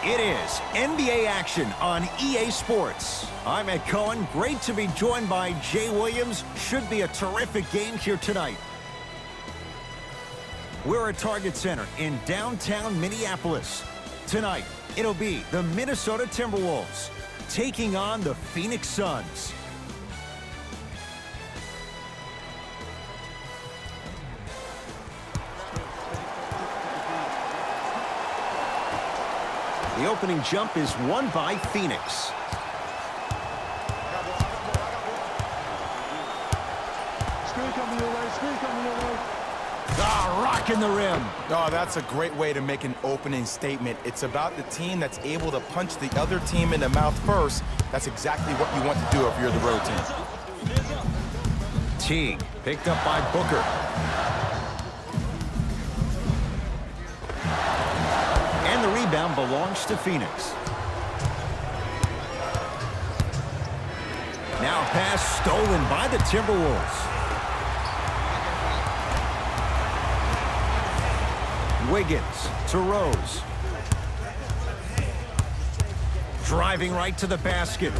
It is NBA action on EA Sports. I'm Ed Cohen. Great to be joined by Jay Williams. Should be a terrific game here tonight. We're at Target Center in downtown Minneapolis. Tonight, it'll be the Minnesota Timberwolves taking on the Phoenix Suns. The opening jump is won by Phoenix. Screen coming your way, screen coming your way. Ah, rocking the rim. Oh, that's a great way to make an opening statement. It's about the team that's able to punch the other team in the mouth first. That's exactly what you want to do if you're the road team. Teague picked up by Booker. And the rebound belongs to Phoenix. Now pass stolen by the Timberwolves. Wiggins to Rose. Driving right to the basket.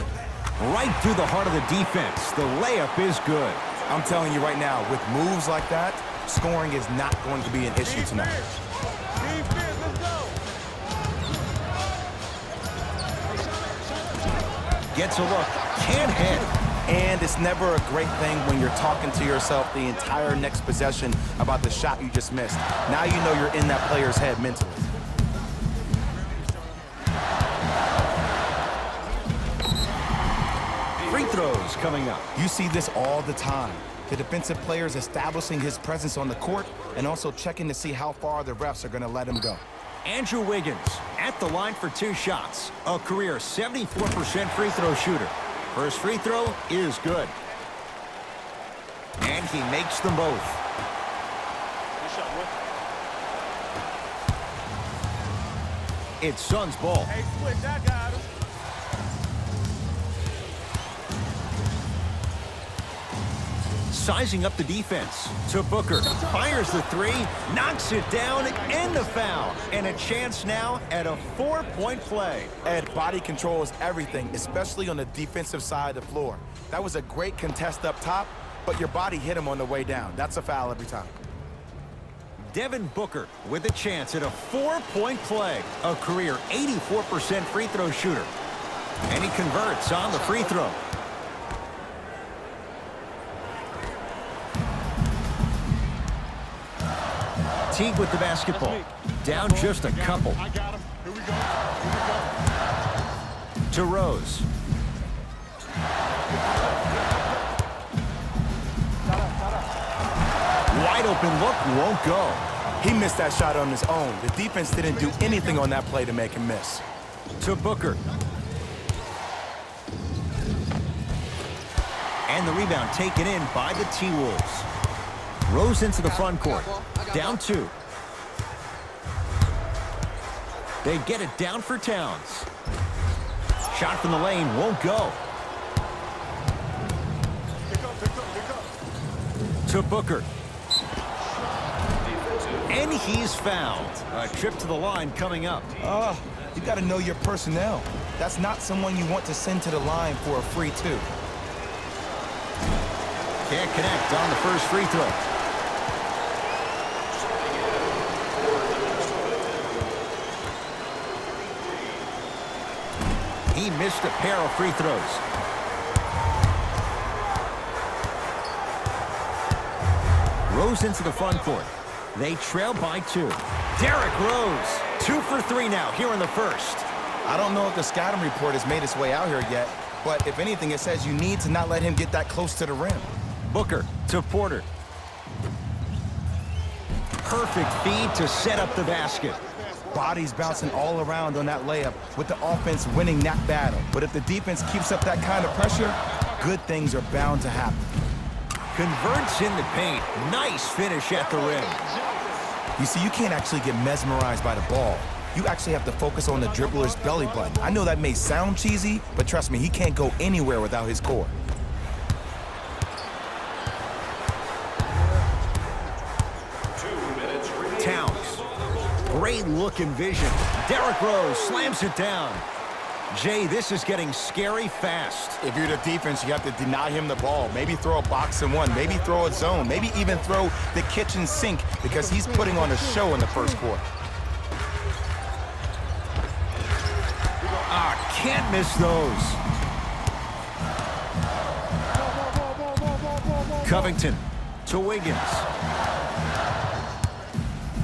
Right through the heart of the defense. The layup is good. I'm telling you right now, with moves like that, scoring is not going to be an issue tonight. Gets a look. Can't hit. And it's never a great thing when you're talking to yourself the entire next possession about the shot you just missed. Now you know you're in that player's head mentally. Free throws coming up. You see this all the time. The defensive players establishing his presence on the court and also checking to see how far the refs are going to let him go. Andrew Wiggins at the line for 2 shots. A career 74% free throw shooter. First free throw is good. And he makes them both. It's Suns ball. Hey, switch, I got him. Sizing up the defense to Booker. Fires the 3, knocks it down, and the foul. And a chance now at a 4-point play. Ed, body control is everything, especially on the defensive side of the floor. That was a great contest up top, but your body hit him on the way down. That's a foul every time. Devin Booker with a chance at a 4-point play. A career 84% free throw shooter. And he converts on the free throw. Teague with the basketball. Down just a couple. I got him. Here we go. To Rose. Wide open look, won't go. He missed that shot on his own. The defense didn't do anything on that play to make him miss. To Booker. And the rebound taken in by the T-Wolves. Rose into the front court. Down 2. They get it down for Towns. Shot from the lane won't go. To Booker. And he's fouled. A trip to the line coming up. You got to know your personnel. That's not someone you want to send to the line for a free 2. Can't connect on the first free throw. He missed a pair of free throws. Rose into the front court. They trail by 2. Derrick Rose, 2 for 3 now here in the first. I don't know if the scouting report has made its way out here yet, but if anything, it says you need to not let him get that close to the rim. Booker to Porter. Perfect feed to set up the basket. Bodies bouncing all around on that layup with the offense winning that battle. But if the defense keeps up that kind of pressure, good things are bound to happen. Converts in the paint. Nice finish at the rim. You see, you can't actually get mesmerized by the ball. You actually have to focus on the dribbler's belly button. I know that may sound cheesy, but trust me, he can't go anywhere without his core. Towns Great look and vision. Derrick Rose slams it down. Jay, this is getting scary fast. If you're the defense, you have to deny him the ball. Maybe throw a box and one. Maybe throw a zone. Maybe even throw the kitchen sink because he's putting on a show in the first quarter. Can't miss those. Covington to Wiggins.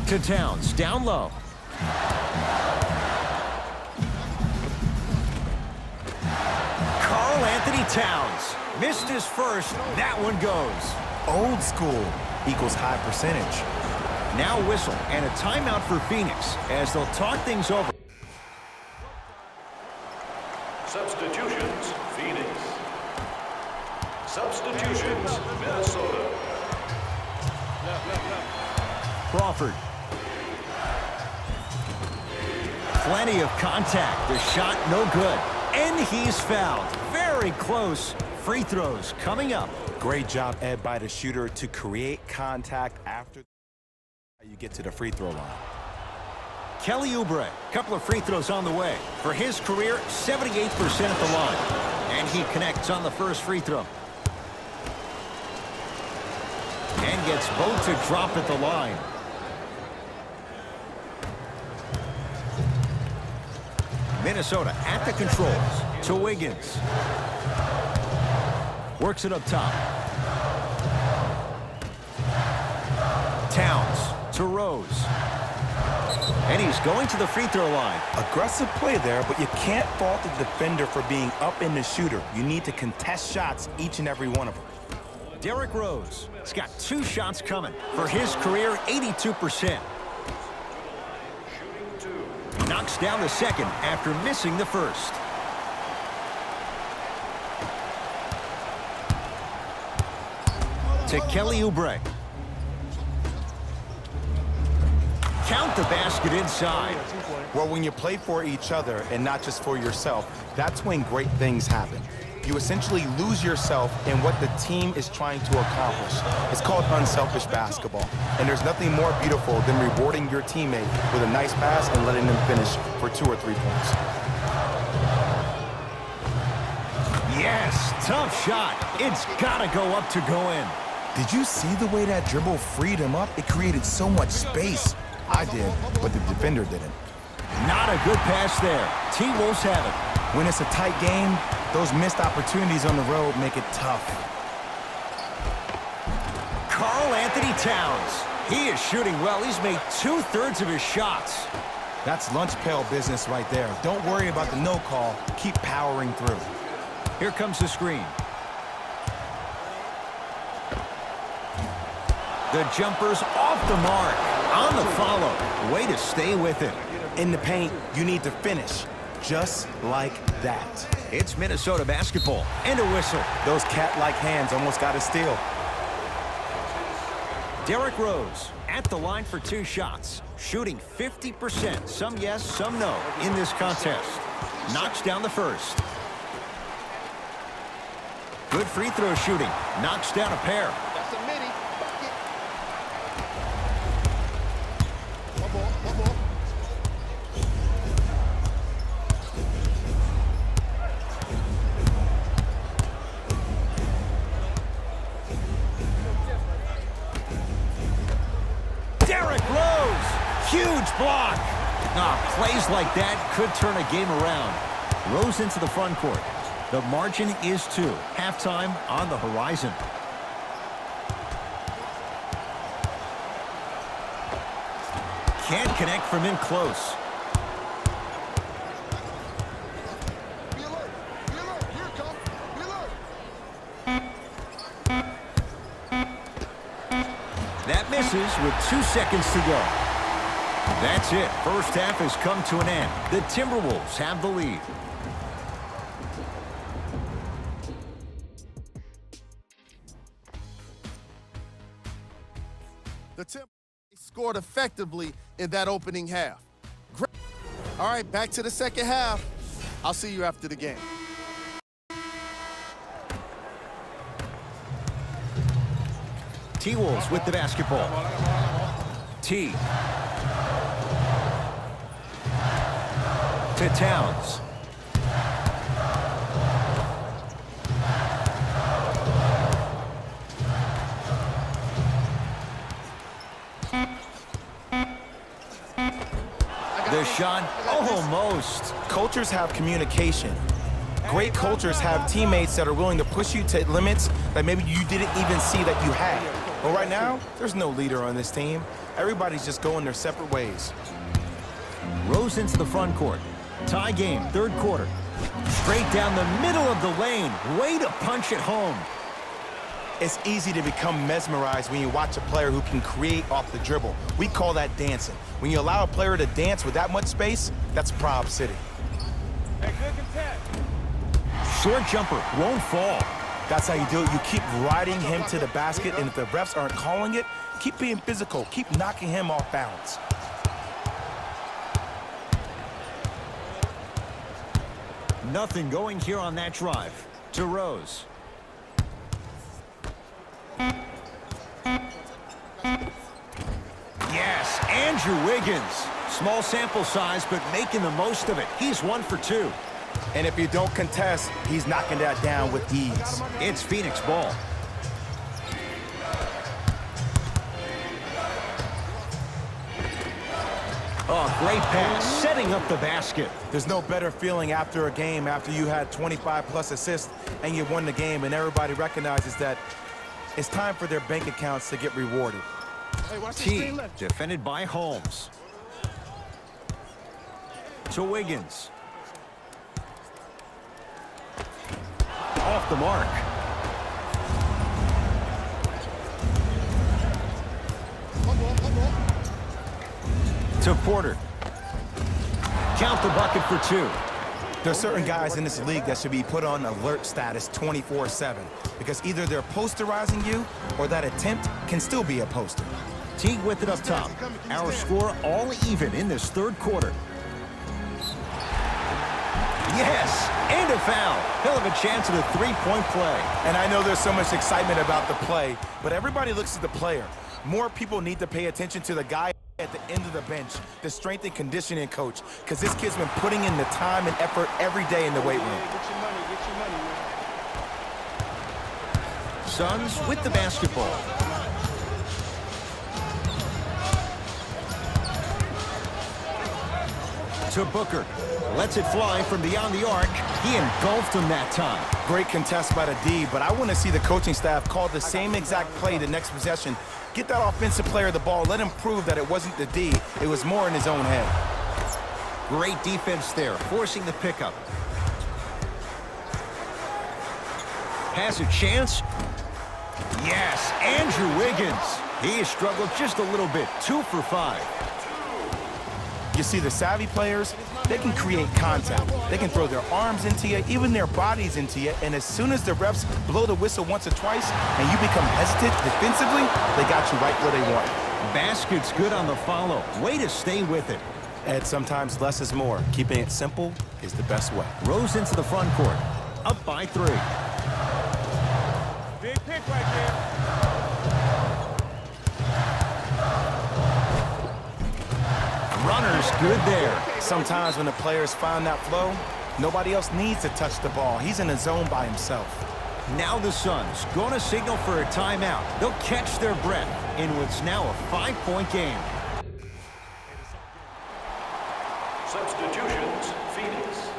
To Towns, down low. Karl-Anthony Towns missed his first. That one goes. Old school equals high percentage. Now whistle and a timeout for Phoenix as they'll talk things over. Substitutions, Phoenix. Substitutions, Minnesota. Crawford. Plenty of contact. The shot no good. And he's fouled. Very close. Free throws coming up. Great job, Ed, by the shooter to create contact after you get to the free throw line. Kelly Oubre, couple of free throws on the way. For his career, 78% at the line. And he connects on the first free throw. And gets both to drop at the line. Minnesota at the controls to Wiggins. Works it up top. Towns to Rose. And he's going to the free throw line. Aggressive play there, but you can't fault the defender for being up in the shooter. You need to contest shots, each and every one of them. Derrick Rose has got 2 shots coming. For his career, 82%. Knocks down the second after missing the first. To Kelly Oubre. Count the basket inside. Well, when you play for each other and not just for yourself, that's when great things happen. You essentially lose yourself in what the team is trying to accomplish. It's called unselfish basketball. And there's nothing more beautiful than rewarding your teammate with a nice pass and letting them finish for 2 or 3 points. Yes, tough shot. It's got to go up to go in. Did you see the way that dribble freed him up? It created so much space. I did, but the defender didn't. Not a good pass there. T-Wolves have it. When it's a tight game, those missed opportunities on the road make it tough. Karl-Anthony Towns. He is shooting well. He's made 2/3 of his shots. That's lunch pail business right there. Don't worry about the no call. Keep powering through. Here comes the screen. The jumper's off the mark. On the follow. Way to stay with it. In the paint, you need to finish. Just like that. It's Minnesota basketball. And a whistle. Those cat-like hands almost got a steal. Derrick Rose at the line for 2 shots. Shooting 50%. Some yes, some no in this contest. Knocks down the first. Good free throw shooting. Knocks down a pair. That's a mini. Bucket. One more, one more. Derrick Rose. Huge block. Plays like that could turn a game around. Rose into the front court. The margin is 2. Halftime on the horizon. Can't connect from in close. Be alert. Be alert. Here it comes. Be alert. That misses with 2 seconds to go. That's it. First half has come to an end. The Timberwolves have the lead. The Timberwolves scored effectively in that opening half. Great. All right, back to the second half. I'll see you after the game. T-Wolves with the basketball. T. to Towns. The shot, almost. Cultures have communication. Great cultures have teammates that are willing to push you to limits that maybe you didn't even see that you had. But right now, there's no leader on this team. Everybody's just going their separate ways. Rose into the front court. Tie game, third quarter. Straight down the middle of the lane. Way to punch it home. It's easy to become mesmerized when you watch a player who can create off the dribble. We call that dancing. When you allow a player to dance with that much space, that's Prob City. Hey, good contest. Short jumper, won't fall. That's how you do it. You keep riding him to the basket, and if the refs aren't calling it, keep being physical. Keep knocking him off balance. Nothing going here on that drive. To Rose. Yes, Andrew Wiggins. Small sample size, but making the most of it. He's 1 for 2. And if you don't contest, he's knocking that down with ease. It's Phoenix ball. Oh, great pass, setting up the basket. There's no better feeling after a game after you had 25-plus assists and you won the game, and everybody recognizes that it's time for their bank accounts to get rewarded. Hey, watch this T, screen left. defended by Holmes. To Wiggins. Off the mark. One more, one more. To Porter. Count the bucket for 2. There's certain guys in this league that should be put on alert status 24/7 because either they're posterizing you or that attempt can still be a poster. Teague with it up top. Our score all even in this third quarter. Yes, and a foul. He'll have a chance at a three-point play. And I know there's so much excitement about the play, but everybody looks at the player. More people need to pay attention to the guy at the end of the bench, the strength and conditioning coach, because this kid's been putting in the time and effort every day in the weight room. Get your money, man. Suns with the basketball. To Booker. Lets it fly from beyond the arc. He engulfed him that time. Great contest by the D, but I want to see the coaching staff call the same exact play the next possession. Get that offensive player the ball. Let him prove that it wasn't the D. It was more in his own head. Great defense there, forcing the pickup. Has a chance. Yes, Andrew Wiggins. He has struggled just a little bit. 2 for 5. You see the savvy players, they can create contact. They can throw their arms into you, even their bodies into you, and as soon as the refs blow the whistle once or twice and you become hesitant defensively, they got you right where they want. Basket's good on the follow. Way to stay with it. And sometimes less is more. Keeping it simple is the best way. Rose into the front court. Up by 3. Big pick right there. Runner's good there. Sometimes when the players find that flow, nobody else needs to touch the ball. He's in a zone by himself. Now the Suns going to signal for a timeout. They'll catch their breath in what's now a 5-point game. Substitutions, Phoenix.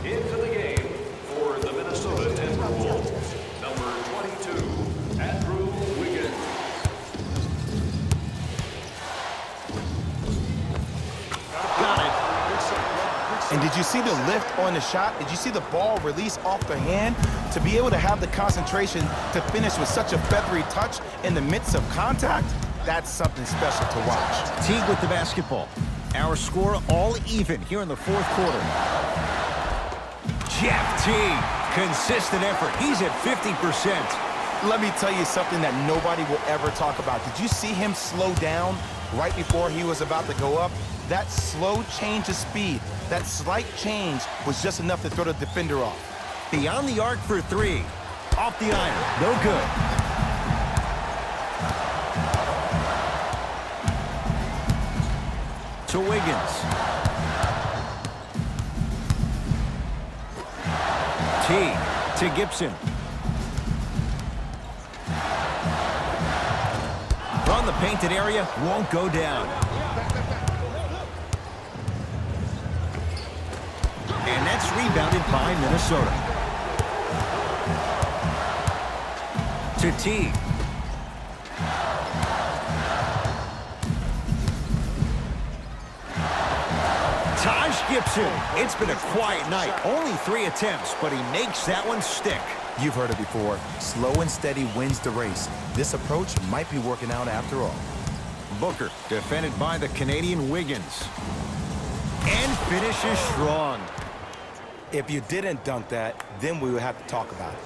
Into the game for the Minnesota Timberwolves, number 22, Andrew Wiggins. Got it. And did you see the lift on the shot? Did you see the ball release off the hand? To be able to have the concentration to finish with such a feathery touch in the midst of contact, that's something special to watch. Teague with the basketball. Our score all even here in the fourth quarter. Jeff Teague, consistent effort. He's at 50%. Let me tell you something that nobody will ever talk about. Did you see him slow down right before he was about to go up? That slow change of speed, that slight change was just enough to throw the defender off. Beyond the arc for 3. Off the iron. No good. To Wiggins. Teague to Gibson. From the painted area, won't go down. And that's rebounded by Minnesota. To Teague. Taj Gibson. It's been a quiet night. Only 3 attempts, but he makes that one stick. You've heard it before. Slow and steady wins the race. This approach might be working out after all. Booker, defended by the Canadian Wiggins. And finishes strong. If you didn't dunk that, then we would have to talk about it.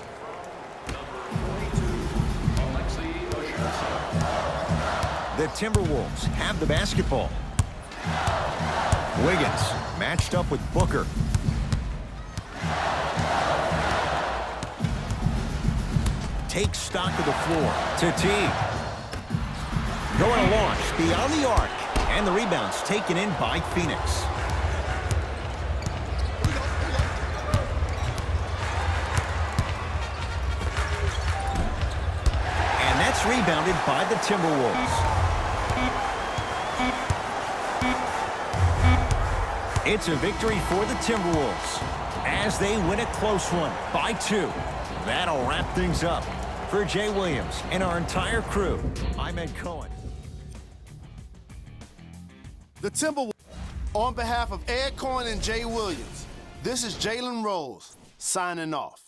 The Timberwolves have the basketball. Wiggins matched up with Booker. Takes stock of the floor to Teague. Going to launch beyond the arc. And the rebound's taken in by Phoenix. And that's rebounded by the Timberwolves. It's a victory for the Timberwolves as they win a close one by 2. That'll wrap things up. For Jay Williams and our entire crew, I'm Ed Cohen. The Timberwolves, on behalf of Ed Cohen and Jay Williams, this is Jalen Rose signing off.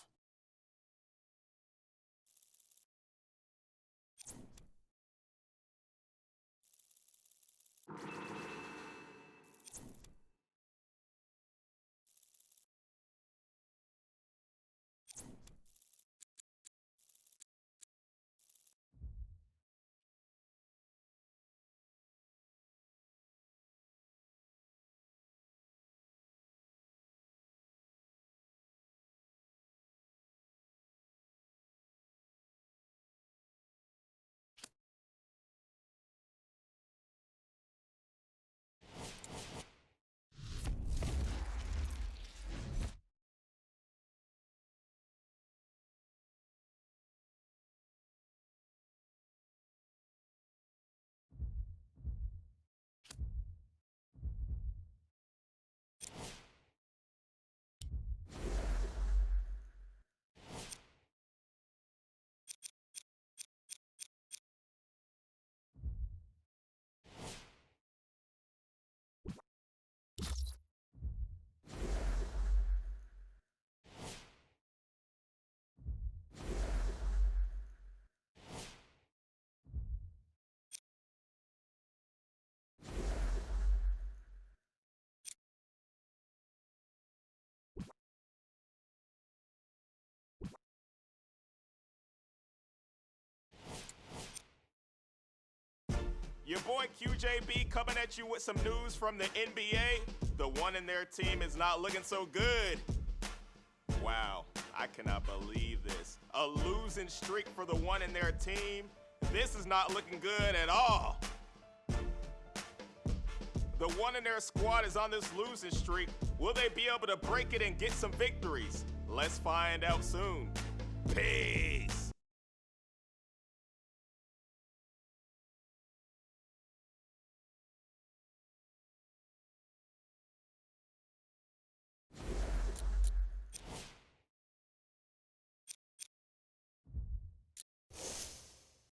Your boy QJB coming at you with some news from the NBA. The one in their team is not looking so good. Wow, I cannot believe this. A losing streak for the one in their team. This is not looking good at all. The one in their squad is on this losing streak. Will they be able to break it and get some victories? Let's find out soon. Peace.